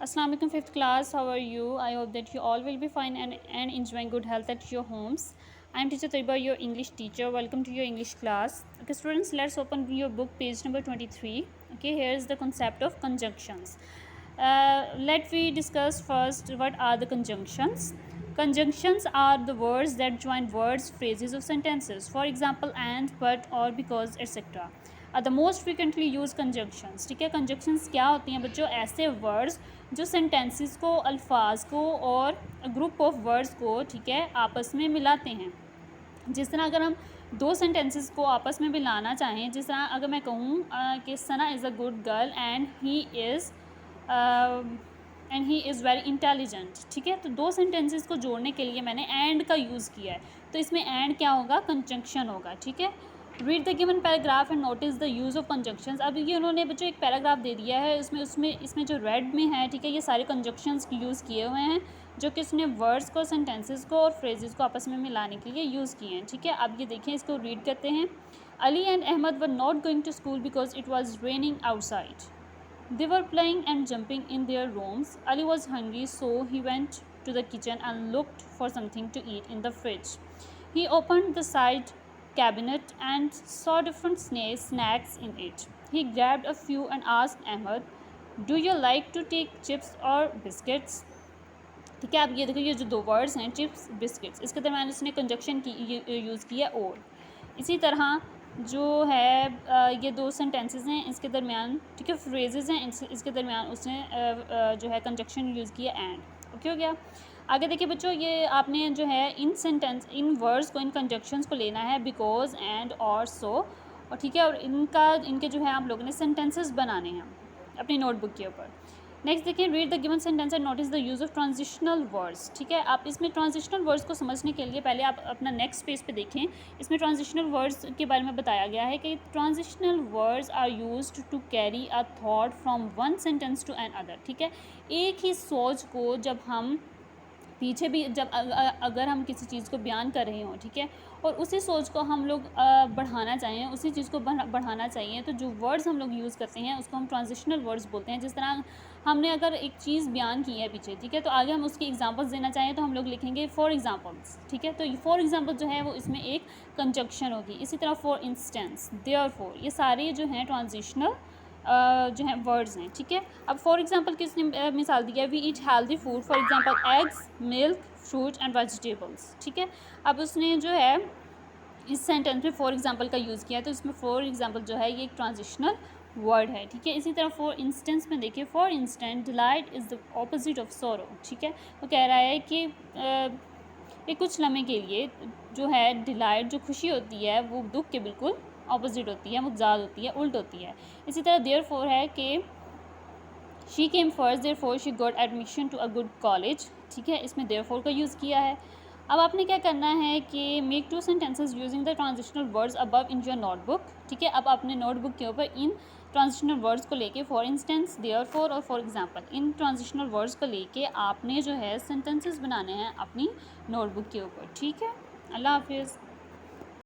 Assalamu alaikum, fifth class. How are you? I hope that you all will be fine and enjoying good health at your homes. I am teacher Taiba, your English teacher. Welcome to your English class. Okay, students, let's open your book, page number 23. Okay, here is the concept of conjunctions. Let we discuss first what are the conjunctions. Conjunctions are the words that join words, phrases or sentences. For example, and, but, or, because, etc. Are the most frequently used conjunctions. ठीक है, conjunctions क्या होती हैं बच्चों? ऐसे words जो sentences को, अल्फाज को और ग्रुप ऑफ वर्ड्स को, ठीक है, आपस में मिलाते हैं. जिस तरह अगर हम दो सेंटेंसेस को आपस में मिलाना चाहें, जिस तरह अगर मैं कहूँ कि Sana is a good girl and he is very intelligent. ठीक है, तो दो सेंटेंसेस को जोड़ने के लिए मैंने एंड का यूज़ किया है, तो इसमें एंड क्या होगा? कंजंक्शन होगा. ठीक है, read the given paragraph and notice the use of conjunctions. अब ये उन्होंने बच्चों एक पैराग्राफ दे दिया है, इसमें जो रेड में है, ठीक है, ये सारे कंजक्शंस यूज़ किए हुए हैं जो कि उसने वर्ड्स को, सेंटेंसेस को और फ्रेजेस को आपस में मिलाने के लिए यूज़ किए हैं. ठीक है, अब ये देखें, इसको रीड करते हैं. Ali and Ahmed were not going to school because it was raining outside. They were playing and jumping in their rooms. Ali was hungry, so he went to the kitchen and looked for something to eat in the fridge. He opened the side cabinet and saw different snacks in it. He grabbed a few and asked Ahmed, "Do you like to take chips or biscuits?" ठीक है, अब ये देखो, ये जो दो words हैं, chips, biscuits, इसके दरम्यान उसने कंजक्शन की यूज़ किया और. इसी तरह जो है ये दो सेंटेंसेस हैं, इसके दरमियान, ठीक है, फ्रेजेस हैं, इसके दरमियान उसने जो है कंजक्शन यूज़ किया एंड. ओके हो गया. आगे देखिए बच्चों, ये आपने जो है इन वर्ड्स को, इन कंजक्शंस को लेना है, बिकॉज, एंड, और, सो, और ठीक है, और इनके जो है आप लोगों ने सेंटेंसेस बनाने हैं अपनी नोटबुक के ऊपर. नेक्स्ट देखिए, read the given sentence and notice the use of transitional words. ठीक है, आप इसमें ट्रांजिशनल वर्ड्स को समझने के लिए पहले आप अपना नेक्स्ट पेज पे देखें. इसमें ट्रांजिशनल वर्ड्स के बारे में बताया गया है कि transitional words are used to carry a thought from one sentence to another. ठीक है, एक ही सोच को जब हम पीछे भी अगर हम किसी चीज़ को बयान कर रहे हों, ठीक है, और उसी सोच को हम लोग बढ़ाना चाहिए, उसी चीज़ को बढ़ाना चाहिए, तो जो वर्ड्स हम लोग यूज़ करते हैं उसको हम ट्रांजिशनल वर्ड्स बोलते हैं. जिस तरह हमने अगर एक चीज़ बयान की है पीछे, ठीक है, तो आगे हम उसकी एग्जांपल्स देना चाहें तो हम लोग लिखेंगे फॉर एग्जांपल्स. ठीक है, तो फॉर एग्जांपल जो है वो इसमें एक कंजक्शन होगी. इसी तरह फॉर इंस्टेंस, देयरफॉर, ये सारे जो हैं ट्रांजिशनल जो हैं वर्ड्स हैं. ठीक है, अब फॉर एग्जांपल किसने मिसाल दिया है? We eat healthy food, for example eggs, milk, fruit and vegetables. ठीक है, अब उसने जो है इस सेंटेंस में फॉर एग्जांपल का यूज़ किया है, तो इसमें फॉर एग्जांपल जो है ये एक ट्रांजिशनल वर्ड है. ठीक है, इसी तरह फॉर इंस्टेंस में देखिए, for instant delight is the opposite of सोरो. ठीक है, वो कह रहा है कि ये कुछ लम्हे के लिए जो है डिलाइट, जो खुशी होती है, वो दुख के बिल्कुल ऑपोजिट होती है, मुतजाद होती है, उल्ट होती है. इसी तरह देयरफॉर है कि she came first, therefore she got admission to a good college. ठीक है, इसमें देयरफॉर का यूज़ किया है. अब आपने क्या करना है कि make two sentences using the transitional words above in your notebook. ठीक है, अब अपने नोटबुक के ऊपर इन ट्रांजिशनल वर्ड्स को लेके, फॉर इंस्टेंस, देयरफॉर और for example, in transitional words को लेके आपने जो है सेंटेंसेस बनाने हैं अपनी नोटबुक के ऊपर. ठीक है, अल्लाह हाफिज़.